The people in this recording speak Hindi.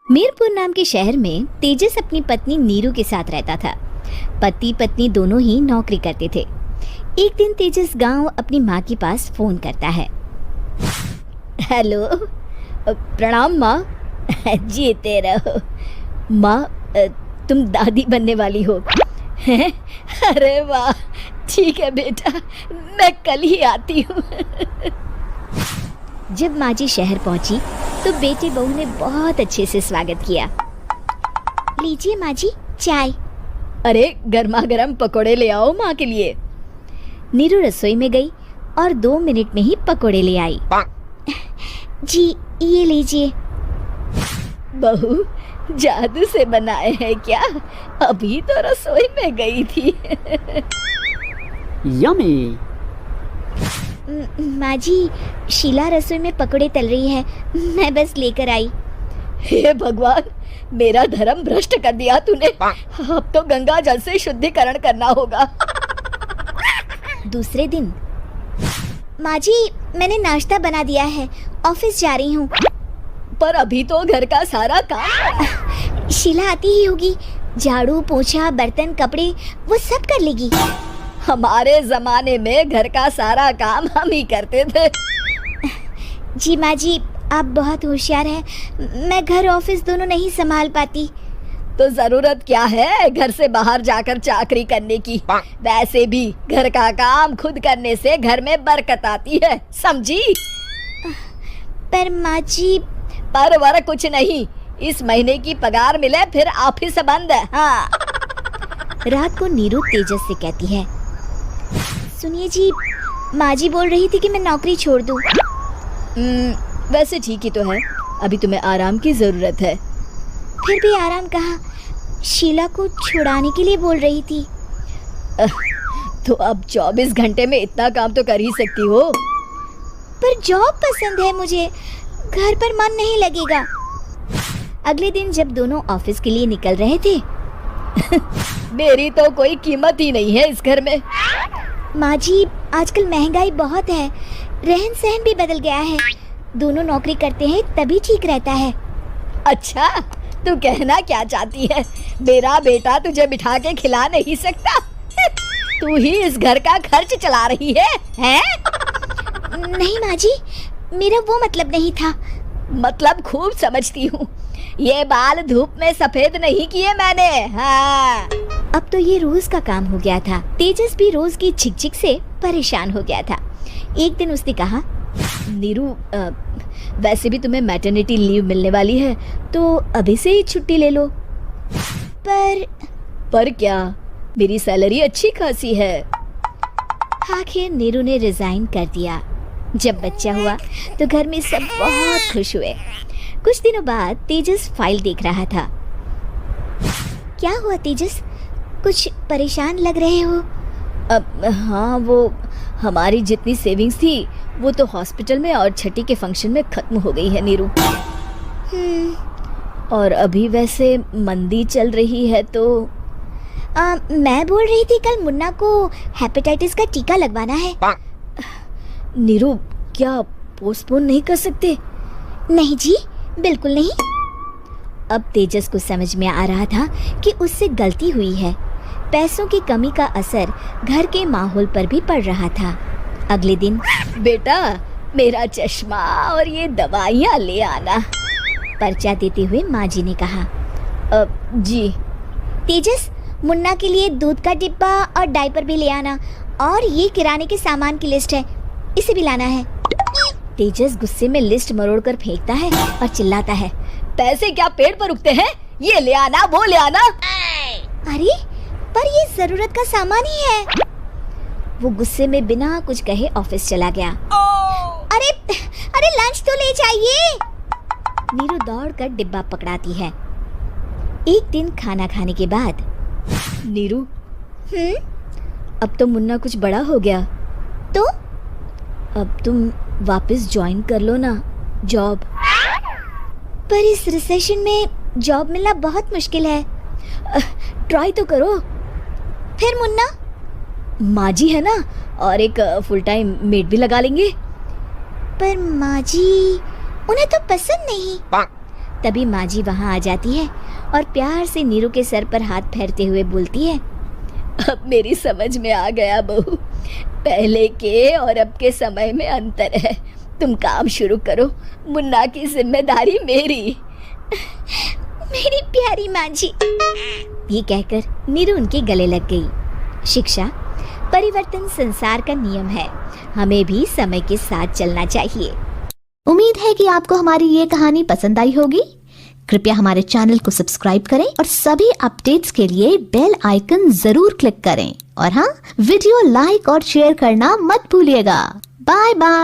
मीरपुर नाम के शहर में तेजस अपनी पत्नी नीरू के साथ रहता था। पति पत्नी दोनों ही नौकरी करते थे। एक दिन तेजस गांव अपनी माँ के पास फोन करता है। हेलो, प्रणाम माँ। जीते रहो माँ, तुम दादी बनने वाली हो। अरे वाह, ठीक है बेटा, मैं कल ही आती हूँ। जब माँ जी शहर पहुंची तो बेटे बहू ने बहुत अच्छे से स्वागत किया। लीजिए माँ जी चाय। अरे गर्मा गर्म पकोड़े ले आओ माँ के लिए। नीरू रसोई में गई और 2 मिनट में ही पकोड़े ले आई। जी ये लीजिए। बहू जादू से बनाए हैं क्या? अभी तो रसोई में गई थी। यम्मी। माँ जी, शीला रसोई में पकोड़े तल रही है, मैं बस लेकर आई। हे भगवान, मेरा धर्म भ्रष्ट कर दिया तूने। अब तो गंगा जल से शुद्धिकरण करना होगा। दूसरे दिन, माँ जी मैंने नाश्ता बना दिया है, ऑफिस जा रही हूँ। पर अभी तो घर का सारा काम शीला आती ही होगी, झाड़ू पोछा बर्तन कपड़े वो सब कर लेगी। हमारे जमाने में घर का सारा काम हम ही करते थे। जी माँ जी, आप बहुत होशियार हैं, मैं घर ऑफिस दोनों नहीं संभाल पाती। तो जरूरत क्या है घर से बाहर जाकर चाकरी करने की? वैसे भी घर का काम खुद करने से घर में बरकत आती है, समझी? पर माँ जी। पर वर कुछ नहीं, इस महीने की पगार मिले फिर ऑफिस बंद है। हाँ। रात को नीरू तेजस से कहती है, सुनिए जी, माँ जी बोल रही थी कि मैं नौकरी छोड़ दूं। वैसे ठीक ही तो है, अभी तुम्हें आराम की जरूरत है। फिर भी आराम कहाँ, शीला को छुड़ाने के लिए बोल रही थी। तो अब 24 घंटे में इतना काम तो कर ही सकती हो। पर जॉब पसंद है मुझे, घर पर मन नहीं लगेगा। अगले दिन जब दोनों ऑफिस के लिए निकल रहे थे, मेरी तो कोई कीमत ही नहीं है इस घर में। माँ जी, आजकल महंगाई बहुत है, रहन सहन भी बदल गया है, दोनों नौकरी करते हैं तभी ठीक रहता है। अच्छा, तू कहना क्या चाहती है? मेरा बेटा तुझे बिठा के खिला नहीं सकता? तू ही इस घर का खर्च चला रही है, हैं? नहीं माँ जी, मेरा वो मतलब नहीं था। मतलब खूब समझती हूँ, ये बाल धूप में सफेद नहीं किए मैंने। हाँ। अब तो ये रोज का काम हो गया था। तेजस भी रोज की झिकझिक से परेशान हो गया था। एक दिन उसने कहा, नीरू, वैसे भी तुम्हें मैटरनिटी लीव मिलने वाली है, तो अभी से ही छुट्टी ले लो। पर क्या, मेरी सैलरी अच्छी खासी है। आखिर नीरू ने रिजाइन कर दिया। जब बच्चा हुआ तो घर में सब बहुत खुश हुए। कुछ दिनों बाद तेजस फाइल देख रहा था। क्या हुआ तेजस, कुछ परेशान लग रहे हो? हाँ, वो हमारी जितनी सेविंग्स थी वो तो हॉस्पिटल में और छठी के फंक्शन में खत्म हो गई है नीरू। और अभी वैसे मंदी चल रही है तो मैं बोल रही थी कल मुन्ना को हेपेटाइटिस का टीका लगवाना है। नीरू, क्या पोस्टपोन नहीं कर सकते? नहीं जी, बिल्कुल नहीं। अब तेजस को समझ में आ रहा था कि उससे गलती हुई है। पैसों की कमी का असर घर के माहौल पर भी पड़ रहा था। अगले दिन, बेटा मेरा चश्मा और ये दवाइयाँ ले आना, पर्चा देते हुए माँ जी ने कहा। जी। तेजस, मुन्ना के लिए दूध का डिब्बा और डायपर भी ले आना, और ये किराने के सामान की लिस्ट है, इसे भी लाना है। तेजस गुस्से में लिस्ट मरोड़कर फेंकता है और चिल्लाता है, पैसे क्या पेड़ पर उगते हैं? ये ले आना, वो ले आना। अरे पर ये जरूरत का सामान ही है। वो गुस्से में बिना कुछ कहे ऑफिस चला गया। अरे लंच तो ले जाइए। नीरू दौड़कर डिब्बा पकड़ाती है। एक दिन खाना खाने के बाद, नीरू, अब तो मुन्ना कुछ बड़ा हो गया, तो अब तुम वापस ज्वाइन कर लो ना जॉब। पर इस रिसेशन में जॉब मिलना बहुत मुश्किल है। ट्राई तो करो। फिर मुन्ना? माँ जी है ना, और एक फुल टाइम मेड भी लगा लेंगे। पर माँ जी, उन्हें तो पसंद नहीं। तभी माँ जी वहाँ आ जाती है और प्यार से नीरू के सर पर हाथ फेरते हुए बोलती है, अब मेरी समझ में आ गया बहू, पहले के और अब के समय में अंतर है। तुम काम शुरू करो, मुन्ना की जिम्मेदारी मेरी। मेरी प्यारी माँ जी। ये कहकर नीरू उनके गले लग गई। शिक्षा, परिवर्तन संसार का नियम है, हमें भी समय के साथ चलना चाहिए। उम्मीद है कि आपको हमारी ये कहानी पसंद आई होगी। कृपया हमारे चैनल को सब्सक्राइब करें और सभी अपडेट्स के लिए बेल आइकन जरूर क्लिक करें। और हाँ, वीडियो लाइक और शेयर करना मत भूलिएगा। Bye bye.